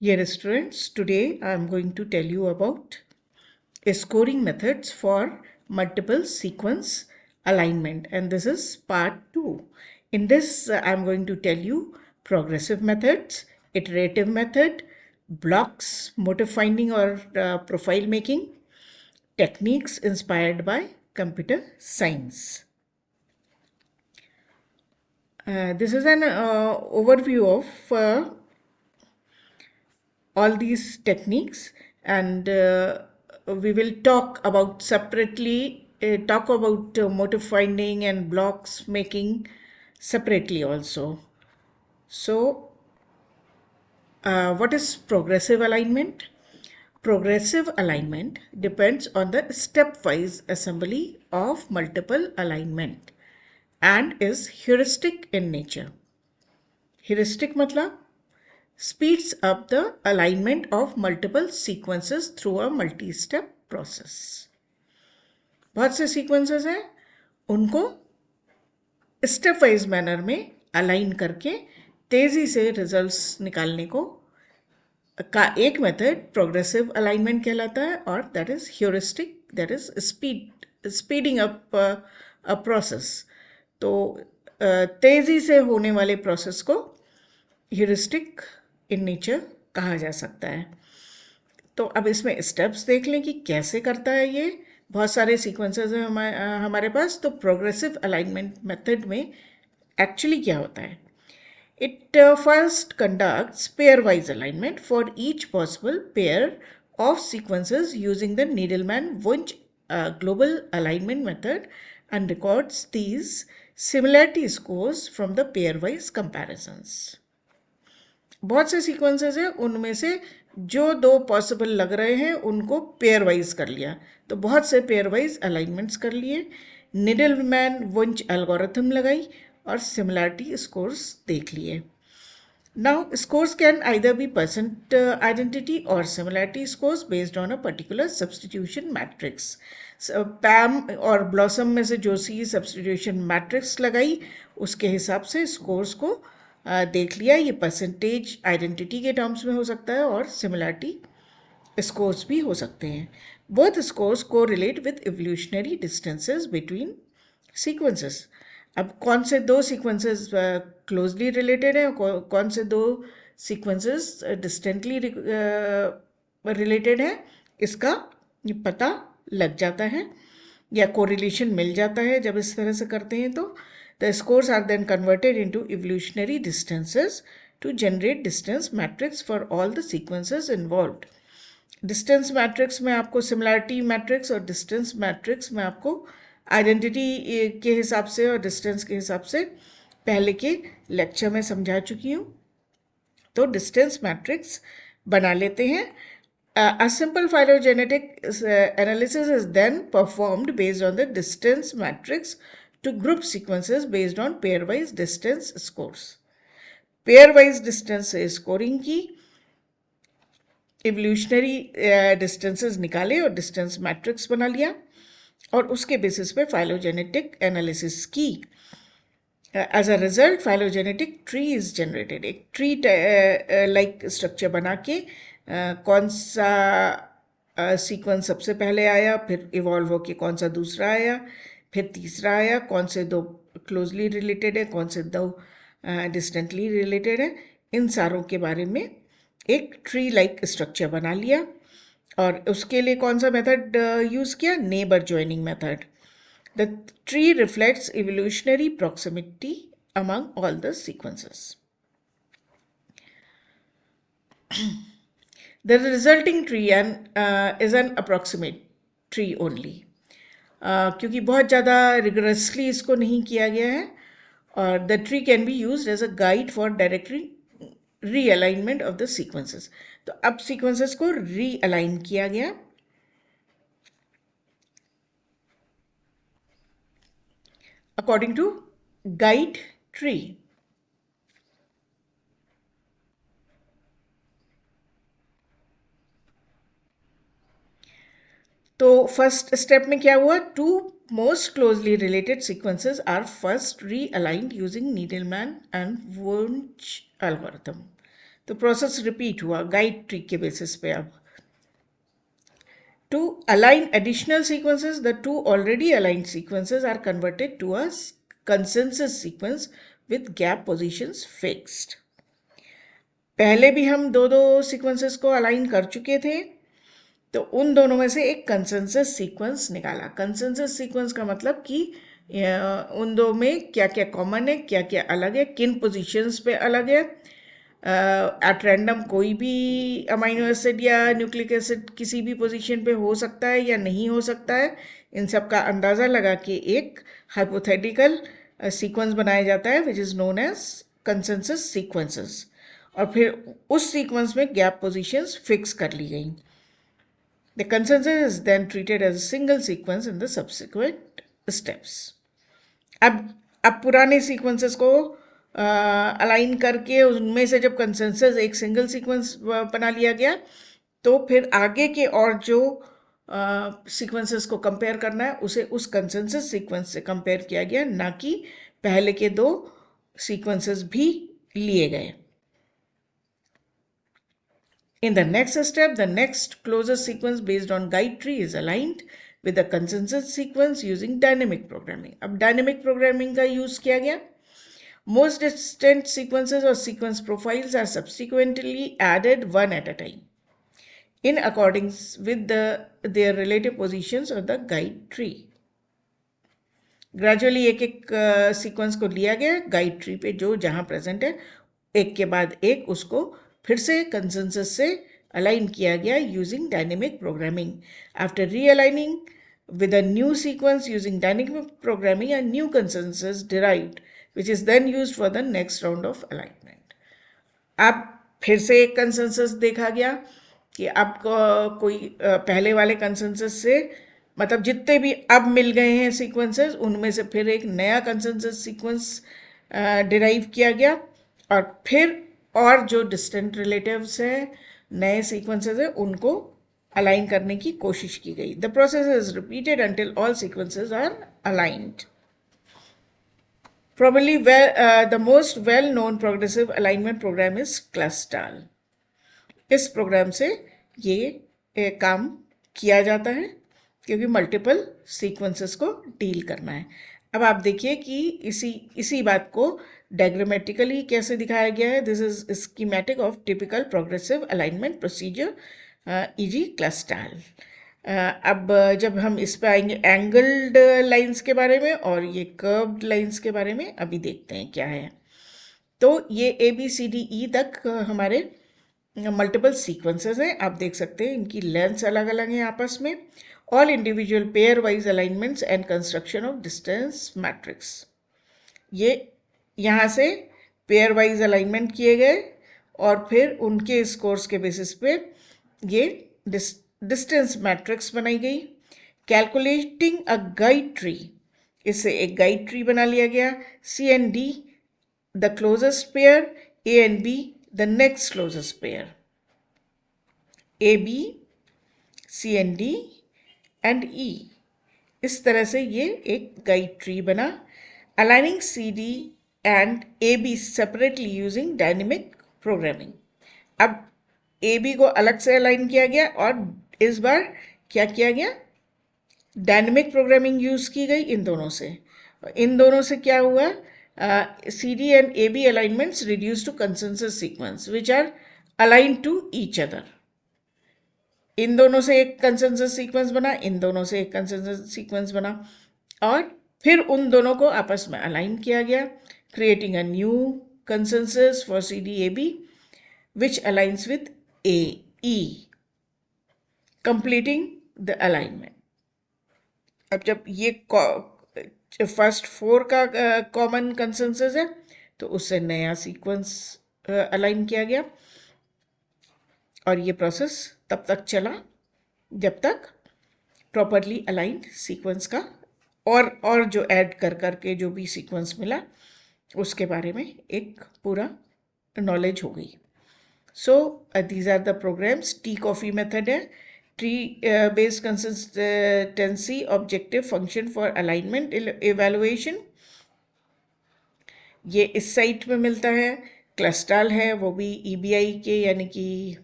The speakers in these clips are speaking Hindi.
Dear students, today I am going to tell you about scoring methods for multiple sequence alignment, and this is part 2. In this I am going to tell you progressive methods, iterative method, blocks, motive finding or profile making, techniques inspired by computer science. This is an overview of all these techniques, and we will talk about separately, talk about motive finding and blocks making separately also. So what is progressive alignment? Progressive alignment depends on the stepwise assembly of multiple alignment and is heuristic in nature. Heuristic matlab speeds up the alignment of multiple sequences through a multi-step process. बहुत से sequences हैं, उनको step wise manner में align करके तेजी से results निकालने को का एक method progressive alignment कहलाता है, और that is heuristic, that is speeding up a process. तो तेजी से होने वाले process को heuristic इन नेचर कहा जा सकता है. तो अब इसमें स्टेप्स देख लें कि कैसे करता है ये. बहुत सारे सीक्वेंसेस हैं हमारे पास. तो प्रोग्रेसिव अलाइनमेंट मेथड में एक्चुअली क्या होता है? It first conducts pairwise alignment for each possible pair of sequences using the Needleman Wunsch global alignment method and records these similarity scores from the pairwise comparisons. बहुत से सीक्वेंसेस हैं, उनमें से जो दो पॉसिबल लग रहे हैं उनको पेयर वाइज कर लिया. तो बहुत से पेयर वाइज अलाइनमेंट्स कर लिए, नीडलमैन वुंच एल्गोरिथम लगाई और सिमिलरिटी स्कोर्स देख लिए. Now scores can either be percent identity और similarity scores based on a particular substitution matrix. PAM और ब्लॉसम में से जो सी सब्सटीट्यूशन मैट्रिक्स लगाई उसके हिसाब से स्कोर्स को देख लिया. ये परसेंटेज आइडेंटिटी के टर्म्स में हो सकता है और सिमिलरिटी स्कोर्स भी हो सकते हैं. बोथ स्कोर्स को relate with evolutionary distances between sequences. अब कौन से दो सीक्वेंसेस क्लोजली रिलेटेड हैं, कौन से दो सीक्वेंसेस डिस्टेंटली रिलेटेड हैं, इसका पता लग जाता है या कोरिलेशन मिल जाता है जब इस तरह से करते हैं. तो the scores are then converted into evolutionary distances to generate distance matrix for all the sequences involved. Distance matrix में आपको similarity matrix और distance matrix में आपको identity के हिसाब से और distance के हिसाब से पहले के लेक्चर में समझा चुकी हूँ. तो distance matrix बना लेते हैं. A simple phylogenetic analysis is then performed based on the distance matrix to group sequences based on pairwise distance scores. Pairwise distance scoring की, evolutionary distances निकाले और distance matrix बना लिया और उसके बेसिस पे phylogenetic analysis की. As a result, phylogenetic tree is generated. एक tree like structure बना के कौन सा sequence सबसे पहले आया, फिर evolve होके कौन सा दूसरा आया, फिर तीसरा आया, कौन से दो क्लोजली रिलेटेड है, कौन से दो डिस्टेंटली रिलेटेड है, इन सारों के बारे में एक ट्री लाइक स्ट्रक्चर बना लिया. और उसके लिए कौन सा मेथड यूज़ किया? Neighbour joining method. The tree reflects evolutionary proximity among all the sequences. The resulting tree is an approximate tree only. क्योंकि बहुत ज़्यादा रिगरसली इसको नहीं किया गया है. और the tree can be used as a guide for directly realignment of the sequences. तो अब सीक्वेंसेस को रीअलाइन किया गया अकॉर्डिंग टू गाइड ट्री. तो फर्स्ट स्टेप में क्या हुआ? Two most closely related sequences are first realigned using Needleman and Wunsch algorithm. तो प्रोसेस रिपीट हुआ गाइड ट्री के बेसिस पे. अब to align additional sequences, the two already aligned sequences are converted to a consensus sequence with gap positions fixed. पहले भी हम दो दो सीक्वेंसेस को अलाइन कर चुके थे, तो उन दोनों में से एक कंसेंसस सीक्वेंस निकाला. कंसेंसस सीक्वेंस का मतलब कि उन दो में क्या क्या कॉमन है, क्या क्या अलग है, किन पोजीशंस पे अलग है. एट रैंडम कोई भी अमाइनो एसिड या न्यूक्लिक एसिड किसी भी पोजीशन पे हो सकता है या नहीं हो सकता है. इन सब का अंदाज़ा लगा के एक हाइपोथेटिकल सीक्वेंस बनाया जाता है which is known as consensus sequences. और फिर उस सीक्वेंस में गैप पोजीशंस फिक्स कर ली गई. The consensus is then treated as a single sequence in the subsequent steps. अब पुराने सीक्वेंसेस को अलाइन करके उनमें से जब कंसेंसस एक सिंगल सीक्वेंस बना लिया गया, तो फिर आगे के और जो सीक्वेंसेस को कंपेयर करना है उसे उस कंसेंसस सीक्वेंस से कंपेयर किया गया, ना कि पहले के दो सीक्वेंसेस भी लिए गए. In the next step, the next closest sequence based on guide tree is aligned with the consensus sequence using dynamic programming. अब dynamic programming का use किया गया. Most distant sequences or sequence profiles are subsequently added one at a time in accordance with their relative positions on the guide tree. Gradually एक एक sequence को लिया गया guide tree पे जो जहाँ present है, एक के बाद एक उसको फिर से कंसेंसस से अलाइन किया गया using dynamic programming. After realigning with a new sequence using dynamic programming, a new consensus derived which is then used for the next round of alignment. अब फिर से एक कंसेंसस देखा गया कि अब कोई पहले वाले कंसेंसस से मतलब जितने भी अब मिल गए हैं सीक्वेंसेस उनमें से फिर एक नया कंसेंसस सीक्वेंस डिराइव किया गया. और फिर और जो डिस्टेंट रिलेटिव्स हैं, नए सीक्वेंसेस हैं, उनको अलाइन करने की कोशिश की गई. The process is repeated until all sequences are aligned. Probably the most well-known progressive alignment program is CLUSTAL. इस प्रोग्राम से ये काम किया जाता है क्योंकि मल्टीपल सीक्वेंसेस को डील करना है. अब आप देखिए कि इसी बात को डायग्रामेटिकली कैसे दिखाया गया है. This is schematic of typical progressive alignment procedure e g. CLUSTAL. अब जब हम इस पे आएंगे एंगल्ड लाइंस के बारे में और ये कर्व्ड लाइंस के बारे में अभी देखते हैं क्या है. तो ये ABCDE तक हमारे मल्टीपल सीक्वेंसेस हैं. आप देख सकते हैं इनकी लेंथ्स अलग अलग हैं आपस में. All individual pair wise alignments and construction of distance matrix. ये यहाँ से पेयर वाइज अलाइनमेंट किए गए और फिर उनके स्कोर्स के बेसिस पे ये डिस्टेंस मैट्रिक्स बनाई गई. कैलकुलेटिंग अ गाइड ट्री, इससे एक गाइड ट्री बना लिया गया. C and D the closest pair, A and B the next closest pair. AB, C and D and E. इस तरह से ये एक गाइड ट्री बना. Aligning CD and AB separately using dynamic programming. अब AB को अलग से अलाइन किया गया और इस बार क्या किया गया, डायनेमिक प्रोग्रामिंग यूज़ की गई इन दोनों से. इन दोनों से क्या हुआ, CD and AB alignments reduced to consensus sequence which are aligned to each other. इन दोनों से एक कंसेंसस सीक्वेंस बना, इन दोनों से एक कंसेंसस सीक्वेंस बना और फिर उन दोनों को आपस में अलाइन किया गया, creating a new consensus for CD-AB which aligns with AE, completing the alignment. अब जब ये फर्स्ट 4 का कॉमन कंसेंसस है तो उससे नया सीक्वेंस अलाइन किया गया और ये प्रोसेस तब तक चला जब तक प्रॉपरली अलाइंड सीक्वेंस का और जो ऐड कर करके जो भी सीक्वेंस मिला उसके बारे में एक पूरा नॉलेज हो गई. So these are the programs. T Coffee method है, tree based consistency objective function for alignment evaluation. ये इस साइट में मिलता है. क्लस्टाल है, वो भी EBI के यानी कि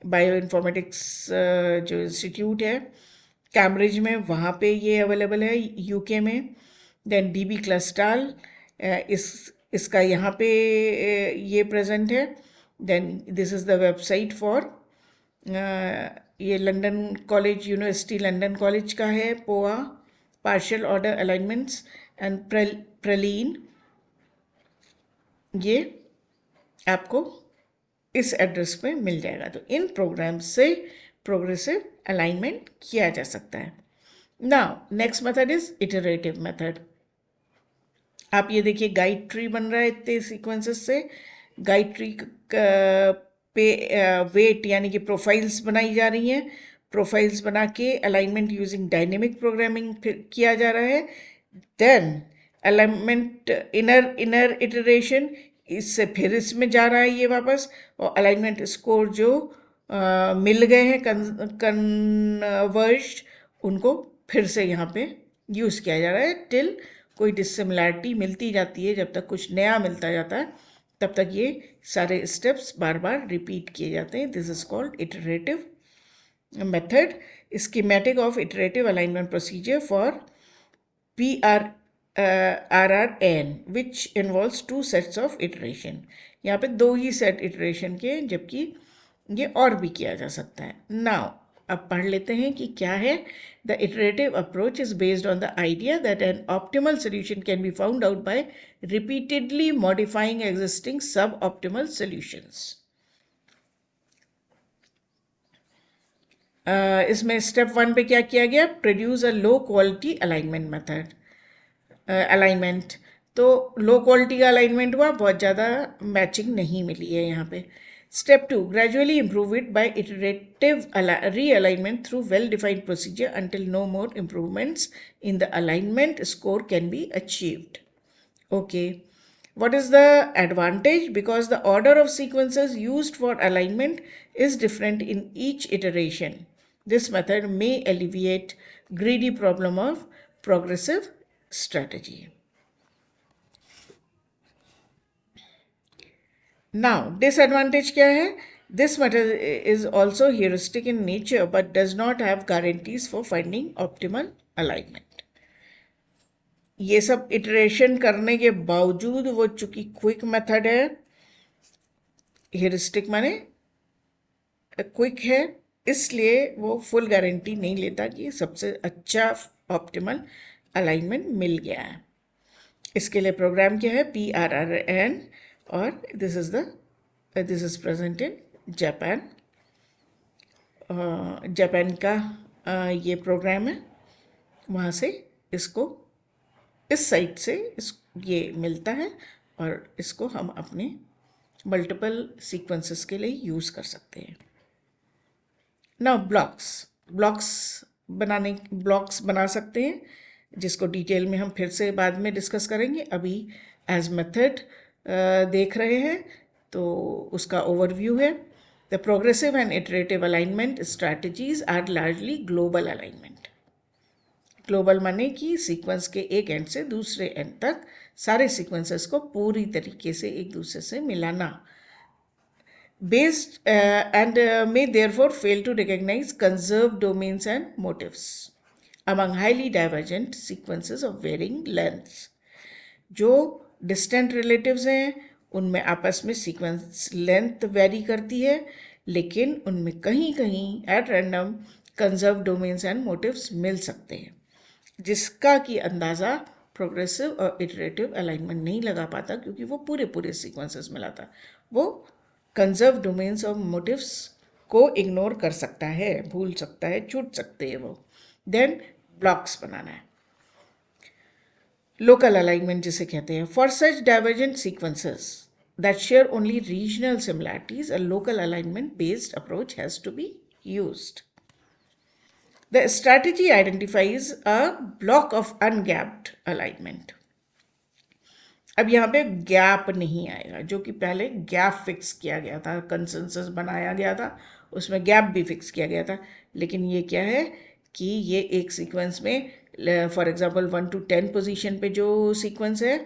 बायो इन्फॉर्मेटिक्स जो इंस्टीट्यूट है कैम्ब्रिज में, वहाँ पे ये अवेलेबल है UK में। देन DB क्लस्टाल, इसका यहाँ पे ये प्रेजेंट है। Then this is the website for, ये London college, university London college का है, POA partial order alignments and PRALINE. ये आपको इस एड्रेस पे मिल जाएगा। तो इन प्रोग्राम्स से प्रोग्रेसिव अलाइनमेंट किया जा सकता है। Now next method is iterative method. आप ये देखिए गाइड ट्री बन रहा है इतने सीक्वेंसेस से। गाइड ट्री पे वेट यानी कि प्रोफाइल्स बनाई जा रही हैं। प्रोफाइल्स बना के अलाइनमेंट यूजिंग डायनेमिक प्रोग्रामिंग किया जा रहा है। देन अलाइनमेंट इनर इटरेशन, इससे फिर इसमें जा रहा है ये वापस, और अलाइनमेंट स्कोर जो मिल गए हैं कन्वर्ज्ड, उनको फिर से यहाँ पे यूज़ किया जा रहा है टिल कोई डिसिमिलैरिटी मिलती जाती है। जब तक कुछ नया मिलता जाता है तब तक ये सारे स्टेप्स बार बार रिपीट किए जाते हैं। This is called iterative method. Schematic of iterative alignment procedure for PRRN which involves 2 sets of iteration। यहाँ पे 2 ही सेट इटरेशन के, जबकि ये और भी किया जा सकता है। नाउ अब पढ़ लेते हैं कि क्या है। The iterative approach is based on the idea that an optimal solution can be found out by repeatedly modifying existing sub optimal solutions. इसमें स्टेप 1 पे क्या किया गया, produce a low quality alignment method alignment. तो लो क्वालिटी का अलाइनमेंट हुआ, बहुत ज़्यादा मैचिंग नहीं मिली है यहाँ पे। Step 2, gradually improve it by iterative realignment through well-defined procedure until no more improvements in the alignment score can be achieved. Okay, what is the advantage? Because the order of sequences used for alignment is different in each iteration. This method may alleviate greedy problem of progressive strategy. Now, disadvantage क्या है? This method is also heuristic in nature but does not have guarantees for finding optimal alignment. ये सब इटरेशन करने के बावजूद वो चूंकि क्विक मेथड है, ह्यूरिस्टिक माने क्विक है, इसलिए वो फुल गारंटी नहीं लेता कि सबसे अच्छा ऑप्टिमल अलाइनमेंट मिल गया है। इसके लिए प्रोग्राम क्या है, PRRN, और this is present in Japan. Japan का ये प्रोग्राम है, वहाँ से इसको इस साइट से ये मिलता है और इसको हम अपने मल्टीपल सीक्वेंसेस के लिए यूज़ कर सकते हैं। नाउ ब्लॉक्स बना सकते हैं, जिसको डिटेल में हम फिर से बाद में डिस्कस करेंगे। अभी एज मेथड देख रहे हैं तो उसका ओवरव्यू है। The progressive and iterative alignment strategies are largely global alignment. Global माने कि सीक्वेंस के एक एंड से दूसरे एंड तक सारे सीक्वेंसेस को पूरी तरीके से एक दूसरे से मिलाना। Based and may therefore fail to recognize conserved domains and motifs among highly divergent sequences of varying lengths। जो distant relatives हैं उनमें आपस में सीक्वेंस लेंथ वेरी करती है, लेकिन उनमें कहीं कहीं at random conserve domains and motifs मिल सकते हैं, जिसका कि अंदाज़ा प्रोग्रेसिव और इटरेटिव अलाइनमेंट नहीं लगा पाता, क्योंकि वो पूरे सीक्वेंसेस में लाता। वो कंजर्व डोमेन्स और मोटिव्स को इग्नोर कर सकता है, भूल सकता है, छूट सकते हैं वो। देन ब्लॉक्स बनाना है, लोकल अलाइनमेंट जिसे कहते हैं। For such divergent sequences that share only regional similarities a local alignment based approach has to be used. The strategy identifies a block of ungapped alignment. अब यहाँ पे गैप नहीं आएगा, जो कि पहले गैप फिक्स किया गया था, कंसेंसस बनाया गया था, उसमें गैप भी फिक्स किया गया था। लेकिन ये क्या है कि ये एक सीक्वेंस में फॉर एग्जांपल 1 to 10 पोजीशन पे जो सीक्वेंस है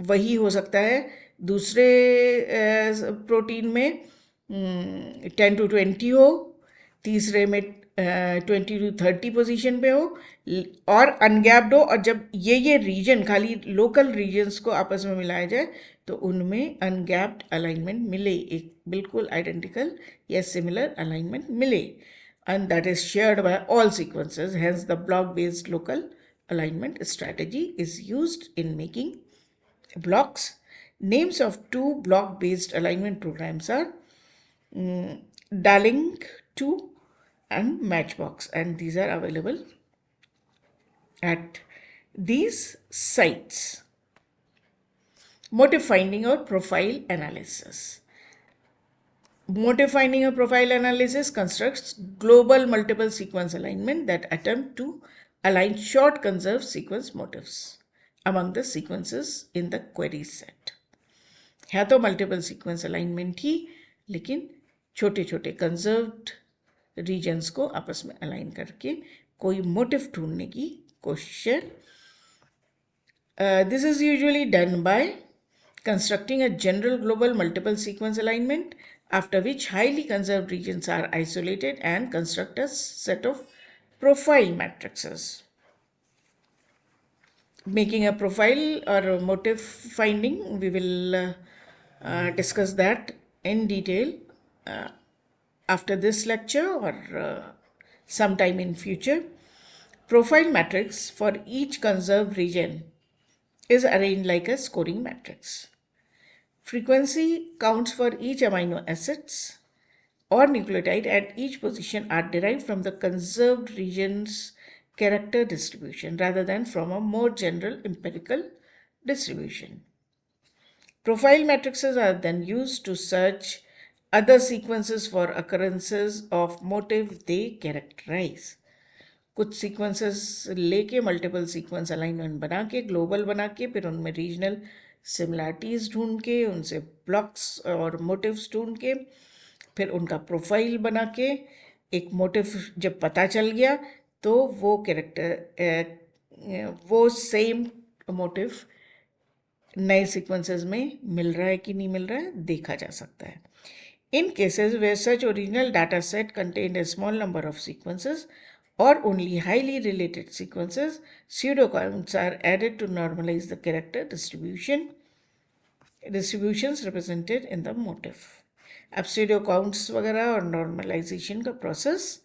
वही हो सकता है दूसरे प्रोटीन में 10 to 20 हो, तीसरे में 20 to 30 पोजीशन पे हो और अनगैप्ड हो, और जब ये रीजन खाली लोकल रीजन्स को आपस में मिलाया जाए तो उनमें अनगैप्ड अलाइनमेंट मिले, एक बिल्कुल आइडेंटिकल या सिमिलर अलाइनमेंट मिले, and that is shared by all sequences. Hence, the block-based local alignment strategy is used in making blocks. Names of two block-based alignment programs are Dalink 2 and Matchbox, and these are available at these sites. Motive finding or profile analysis. Motive finding or profile analysis constructs global multiple sequence alignment that attempt to align short conserved sequence motifs among the sequences in the query set. है तो मल्टीपल सीक्वेंस अलाइनमेंट ही, लेकिन छोटे छोटे कंजर्व्ड रीजन्स को आपस में अलाइन करके कोई मोटिव ढूंढने की कोशिश है. This is usually done by constructing a general global multiple sequence alignment, after which highly conserved regions are isolated and construct a set of profile matrices. Making a profile or a motive finding, we will discuss that in detail after this lecture or sometime in future. Profile matrix for each conserved region is arranged like a scoring matrix. Frequency counts for each amino acids or nucleotide at each position are derived from the conserved region's character distribution rather than from a more general empirical distribution. Profile matrices are then used to search other sequences for occurrences of motive they characterize. कुछ सीक्वेंसेस लेके मल्टीपल सीक्वेंस अलाइनमेंट बना के, ग्लोबल बना के, फिर उनमें रीजनल सिमिलैरिटीज़ ढूंढ के, उनसे ब्लॉक्स और मोटिव्स ढूंढ के, फिर उनका प्रोफाइल बना के एक मोटिव जब पता चल गया तो वो कैरेक्टर वो सेम मोटिव नए सीक्वेंसेस में मिल रहा है कि नहीं मिल रहा है देखा जा सकता है. In cases where such original data set contained a small number of sequences or only highly related sequences, pseudocounts are added to normalize the character distributions represented in the motif. अब pseudocounts वगैरह और normalization का process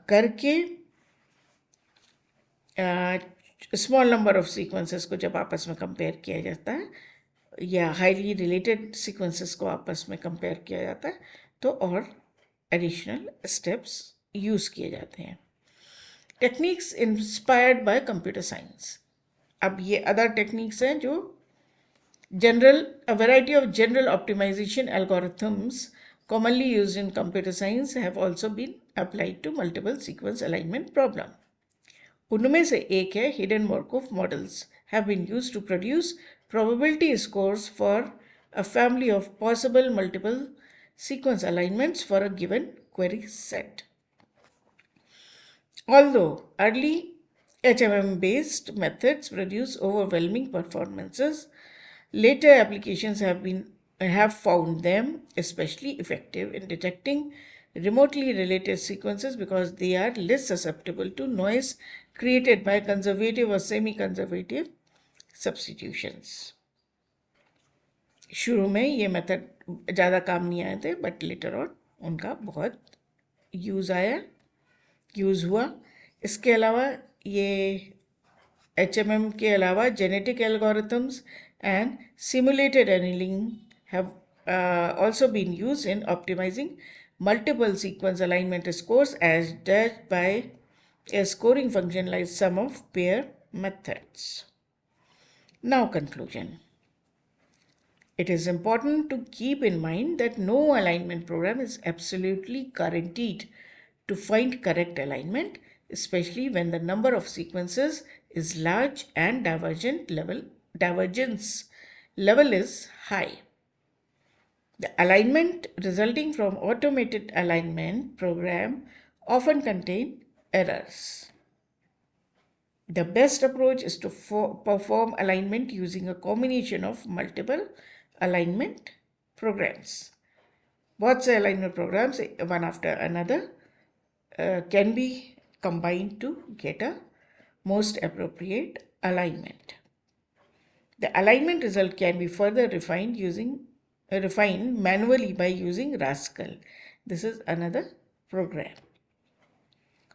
करके स्मॉल नंबर ऑफ सीक्वेंसेस को जब आपस में कंपेयर किया जाता है या हाईली रिलेटेड सीक्वेंसेस को आपस में कंपेयर किया जाता है तो और एडिशनल स्टेप्स यूज़ किए जाते हैं. Techniques inspired by computer science. अब ये अदर टेक्निक्स हैं जो a variety of general optimization algorithms commonly used in computer science have also been applied to multiple sequence alignment problem. उनमें से एक है hidden Markov models have been used to produce probability scores for a family of possible multiple sequence alignments for a given query set. Although early HMM-based methods produce overwhelming performances, later applications have found them especially effective in detecting remotely related sequences because they are less susceptible to noise created by conservative or semi-conservative substitutions. शुरू में ये मेथड ज़्यादा काम नहीं आए थे, बट लेटर ऑन उनका बहुत यूज़ हुआ. इसके अलावा ये HMM के अलावा genetic algorithms and simulated annealing have also been used in optimizing multiple sequence alignment scores as judged by a scoring function like sum of pair methods. Now conclusion. It is important to keep in mind that no alignment program is absolutely guaranteed to find correct alignment, especially when the number of sequences is large and divergence level is high. The alignment resulting from automated alignment program often contain errors. The best approach is to perform alignment using a combination of multiple alignment programs. बहुत से alignment programs, one after another, can be combined to get a most appropriate alignment. The alignment result can be further refined manually by using Rascal. This is another program.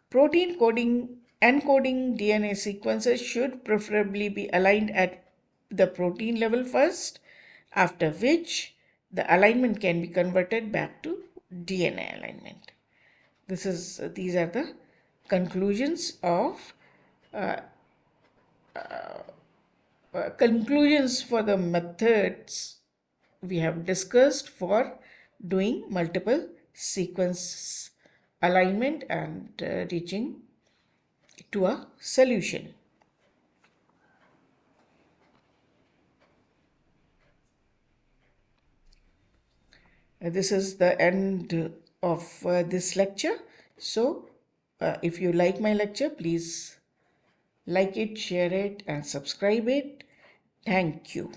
Protein coding encoding DNA sequences should preferably be aligned at the protein level first, after which the alignment can be converted back to DNA alignment. These are the conclusions of conclusions for the methods we have discussed for doing multiple sequence alignment and reaching to a solution. This is the end of this lecture. So, if you like my lecture, please like it, share it, and subscribe it. Thank you.